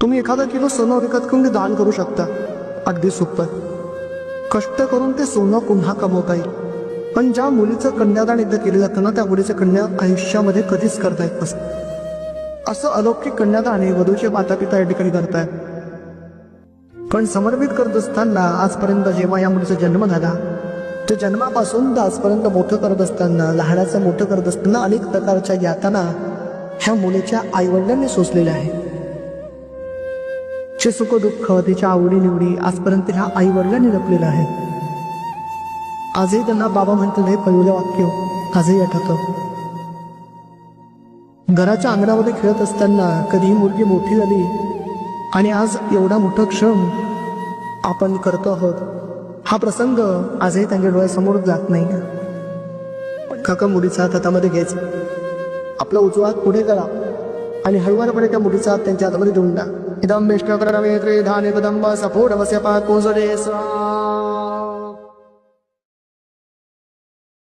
तुम्ही एखादा किलो सोनं विकत घेऊन ते दान करू शकता, अगदी सोपं. कष्ट करून ते सोनं पुन्हा कमवता येईल. पण ज्या मुलीचं कन्यादान एकदा केलं जातं ना, त्या मुलीचं कन्या आयुष्यामध्ये कधीच करता येत नसतं. असं अलौकिक कन्यादान हे वधूचे माता पिता या ठिकाणी करतायत. पण समर्पित करत असताना आजपर्यंत जेव्हा या मुलीचा जन्म झाला, त्या जन्मापासून आजपर्यंत मोठं करत असताना, लहानाचं मोठं करत असताना अनेक प्रकारच्या यातना ह्या मुलीच्या आईवडिलांनी सोसलेल्या आहेत. चे सुख दुःख, तिच्या आवडीनिवडी आजपर्यंत ह्या आईवडिलांनी जपलेलं आहे. आजही त्यांना बाबा म्हणतील हे पहिलं वाक्य आजही आठवतं. घराच्या अंगणामध्ये खेळत असताना कधी ही मुलगी मोठी झाली आणि आज एवढा मोठा क्षण आपण करतो आहोत, हा प्रसंग आजही त्यांच्या डोळ्यासमोर जात नाही. काका मुलीचा हात हातामध्ये घ्यायचा, आपला उजवा हात पुढे करा आणि हळूवारपणे त्या मुलीचा हात त्यांच्या हातामध्ये देऊन द्या. इदं विष्णुकरणे त्रिधान्य कदंब सफोडवस्य पाकोजरे स्वा.